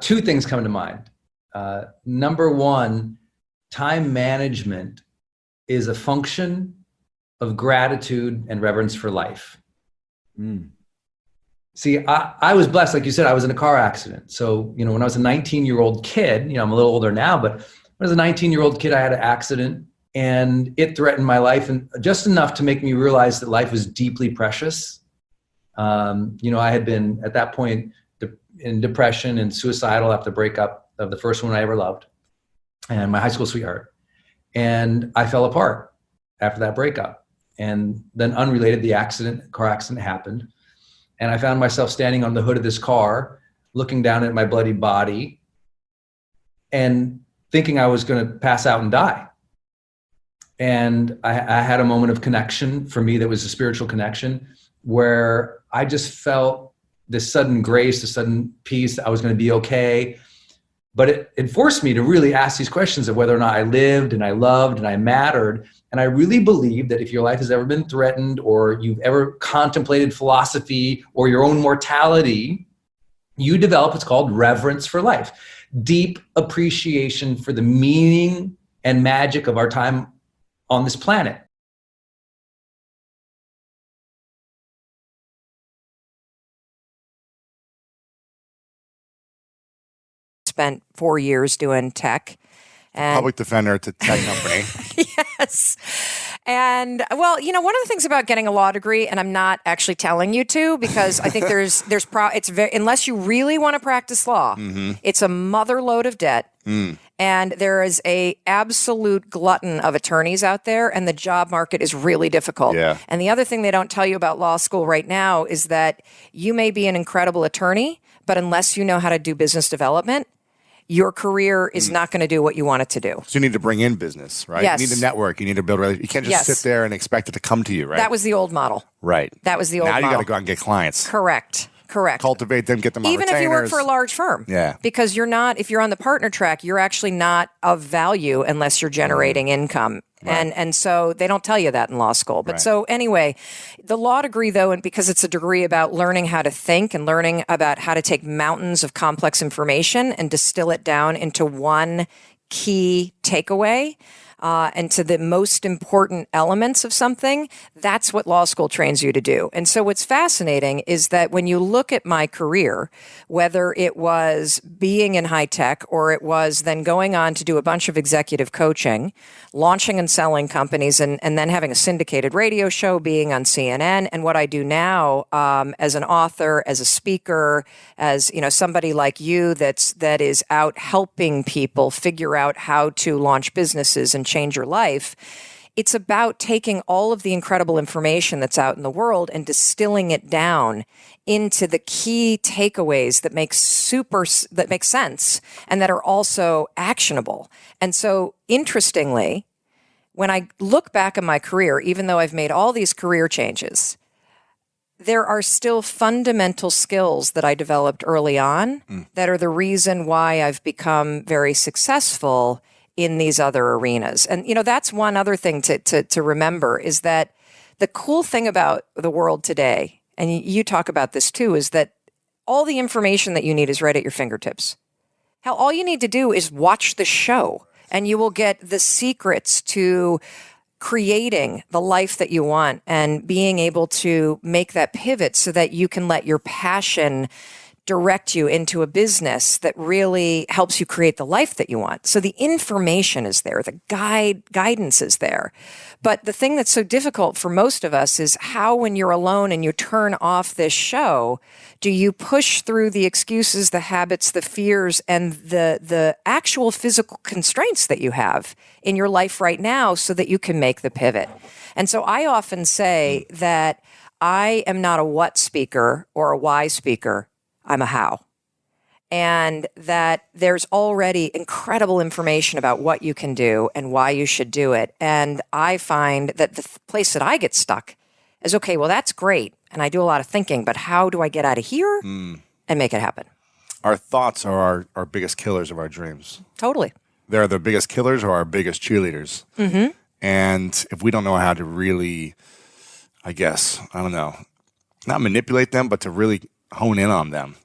Two things come to mind. Number one, time management is a function of gratitude and reverence for life. See, I was blessed. Like you said, I was in a car accident. So, when I was a 19-year-old kid, I'm a little older now, but when I was a 19-year-old kid, I had an accident and it threatened my life, and just enough to make me realize that life was deeply precious. I had been at that point in depression and suicidal after the breakup of the first woman I ever loved and my high school sweetheart. And I fell apart after that breakup. And then unrelated, car accident happened. And I found myself standing on the hood of this car, looking down at my bloody body and thinking I was going to pass out and die. And I had a moment of connection for me that was a spiritual connection where I just felt this sudden grace, this sudden peace, that I was going to be okay. But it forced me to really ask these questions of whether or not I lived and I loved and I mattered. And I really believe that if your life has ever been threatened or you've ever contemplated philosophy or your own mortality, you develop what's called reverence for life, deep appreciation for the meaning and magic of our time on this planet. Spent 4 years doing tech. And public defender at a tech company. Yes. And one of the things about getting a law degree, and I'm not actually telling you to, because I think unless you really want to practice law, it's a mother load of debt. And there is a absolute glutton of attorneys out there, and the job market is really difficult. Yeah. And the other thing they don't tell you about law school right now is that you may be an incredible attorney, but unless you know how to do business development, your career is not going to do what you want it to do. So you need to bring in business, right? Yes. You need to network. You need to build relationships. You can't just sit there and expect it to come to you, right? That was the old model. Right. That was the old model. Now you got to go out and get clients. Correct. Cultivate them, get them on Even retainers. if you work for a large firm. Yeah. Because if you're on the partner track, you're actually not of value unless you're generating income. Right. And so they don't tell you that in law school. But so anyway, the law degree, though, and because it's a degree about learning how to think and learning about how to take mountains of complex information and distill it down into one key takeaway, and to the most important elements of something, that's what law school trains you to do. And so what's fascinating is that when you look at my career, whether it was being in high tech or it was then going on to do a bunch of executive coaching, launching and selling companies, and then having a syndicated radio show, being on CNN, and what I do now as an author, as a speaker, as somebody like you that is out helping people figure out how to launch businesses and change your life. It's about taking all of the incredible information that's out in the world and distilling it down into the key takeaways that make sense and that are also actionable. And so interestingly, when I look back at my career, even though I've made all these career changes, there are still fundamental skills that I developed early on that are the reason why I've become very successful in these other arenas. And, that's one other thing to remember is that the cool thing about the world today, and you talk about this too, is that all the information that you need is right at your fingertips. Hell, all you need to do is watch the show and you will get the secrets to creating the life that you want and being able to make that pivot so that you can let your passion direct you into a business that really helps you create the life that you want. So the information is there, the guidance is there. But the thing that's so difficult for most of us is how, when you're alone and you turn off this show, do you push through the excuses, the habits, the fears, and the actual physical constraints that you have in your life right now so that you can make the pivot? And so I often say that I am not a what speaker or a why speaker. I'm a how. And that there's already incredible information about what you can do and why you should do it. And I find that the place that I get stuck is, okay, well, that's great. And I do a lot of thinking, but how do I get out of here and make it happen? Our thoughts are our biggest killers of our dreams. Totally. They're the biggest killers or our biggest cheerleaders. Mm-hmm. And if we don't know how to really, not manipulate them, but to really hone in on them,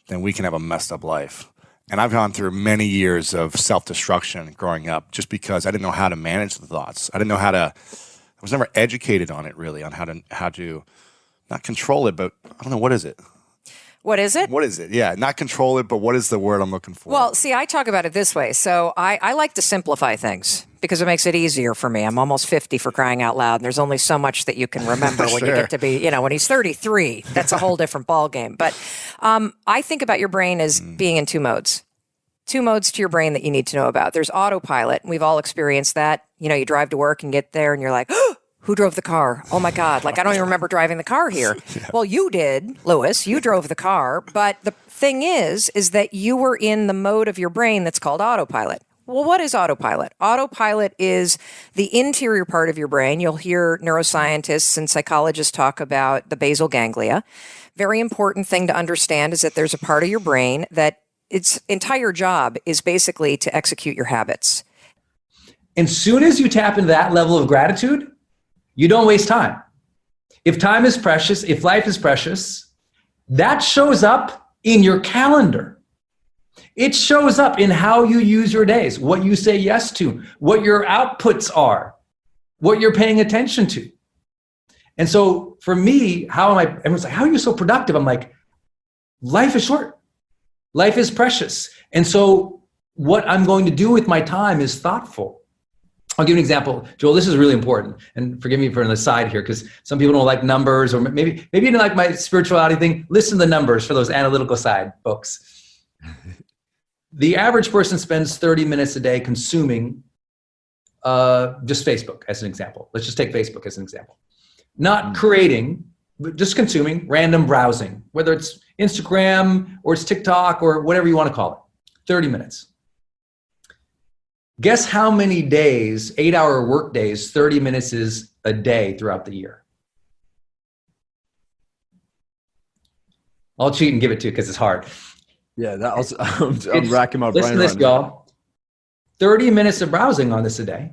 then we can have a messed up life. And I've gone through many years of self-destruction growing up just because I didn't know how to manage the thoughts. I didn't know how to, I was never educated on it really, on how to not control it, but I don't know, what is it? What is it? What is it? Yeah, not control it, but what is the word I'm looking for? Well, see, I talk about it this way. So I like to simplify things because it makes it easier for me. I'm almost 50 for crying out loud, and there's only so much that you can remember when you get to be, when he's 33, that's a whole different ballgame. But I think about your brain as being in two modes. Two modes to your brain that you need to know about. There's autopilot. We've all experienced that. You drive to work and get there and you're like, oh, who drove the car? Oh my God. Like, I don't even remember driving the car here. Yeah. Well, you did, Lewis. You drove the car. But the thing is that you were in the mode of your brain that's called autopilot. Well, what is autopilot? Autopilot is the interior part of your brain. You'll hear neuroscientists and psychologists talk about the basal ganglia. Very important thing to understand is that there's a part of your brain that its entire job is basically to execute your habits. And soon as you tap into that level of gratitude, you don't waste time. If time is precious, if life is precious, that shows up in your calendar. It shows up in how you use your days, what you say yes to, what your outputs are, what you're paying attention to. And so for me, everyone's like, how are you so productive? I'm like, life is short. Life is precious. And so what I'm going to do with my time is thoughtful. I'll give you an example. Joel, this is really important. And forgive me for an aside here, because some people don't like numbers, or maybe you don't like my spirituality thing. Listen to the numbers for those analytical side folks. The average person spends 30 minutes a day consuming just Facebook as an example. Let's just take Facebook as an example. Not creating, but just consuming, random browsing, whether it's Instagram or it's TikTok or whatever you want to call it. 30 minutes. Guess how many days, 8-hour work days, 30 minutes is a day throughout the year? I'll cheat and give it to you because it's hard. Yeah, I'm racking my brain. Listen to this, y'all. 30 minutes of browsing on this a day.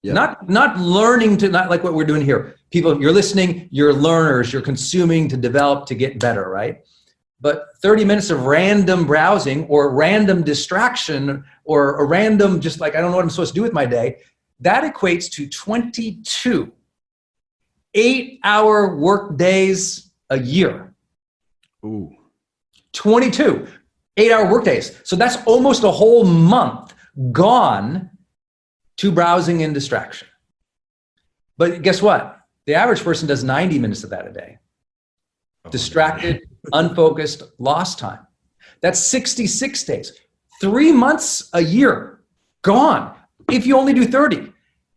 Yeah. Not learning to, not like what we're doing here. People, you're listening, you're learners, you're consuming to develop, to get better, right? But 30 minutes of random browsing or random distraction or a random, just like, I don't know what I'm supposed to do with my day, that equates to 22 8-hour work days a year. Ooh. 22 8-hour work days. So that's almost a whole month gone to browsing and distraction. But guess what? The average person does 90 minutes of that a day. Distracted, unfocused, lost time. That's 66 days. 3 months a year gone if you only do 30.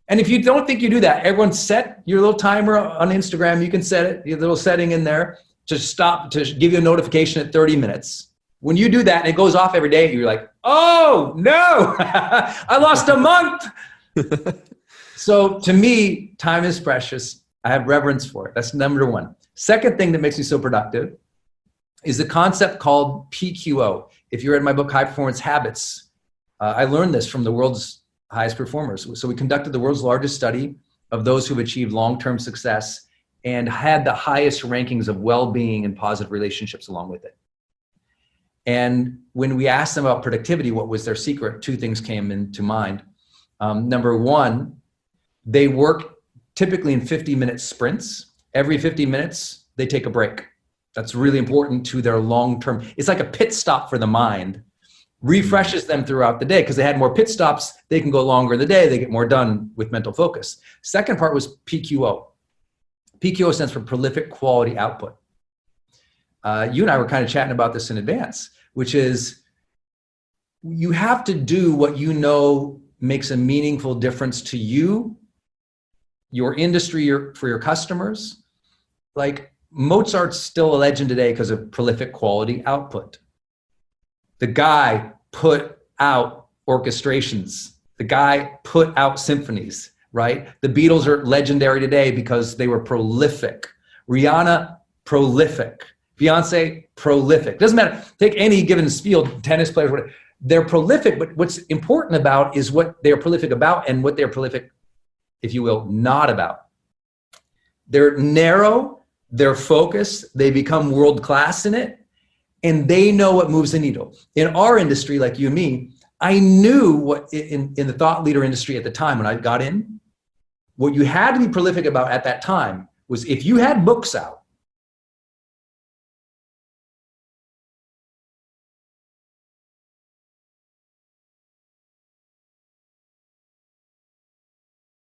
And if you don't think you do that, everyone set your little timer on Instagram. You can set it, your little setting in there to stop, to give you a notification at 30 minutes. When you do that and it goes off every day, you're like, oh no, I lost a month. So to me, time is precious. I have reverence for it. That's number one. Second thing that makes me so productive is the concept called PQO. If you read my book, High Performance Habits, I learned this from the world's highest performers. So we conducted the world's largest study of those who've achieved long-term success and had the highest rankings of well-being and positive relationships along with it. And when we asked them about productivity, what was their secret? Two things came into mind. Number one, they work typically in 50-minute sprints. Every 50 minutes, they take a break. That's really important to their long-term. It's like a pit stop for the mind. Refreshes them throughout the day because they had more pit stops. They can go longer in the day. They get more done with mental focus. Second part was PQO. PQO stands for prolific quality output. You and I were kind of chatting about this in advance, which is you have to do what you know makes a meaningful difference to you, your industry, for your customers. Like Mozart's still a legend today because of prolific quality output. The guy put out orchestrations. The guy put out symphonies, right? The Beatles are legendary today because they were prolific. Rihanna, prolific. Beyonce, prolific. Doesn't matter. Take any given field, tennis players, whatever. They're prolific, but what's important about is what they're prolific about and what they're prolific, if you will, not about. They're narrow, they're focused, they become world-class in it, and they know what moves the needle. In our industry, like you and me, I knew what in the thought leader industry at the time when I got in, what you had to be prolific about at that time was if you had books out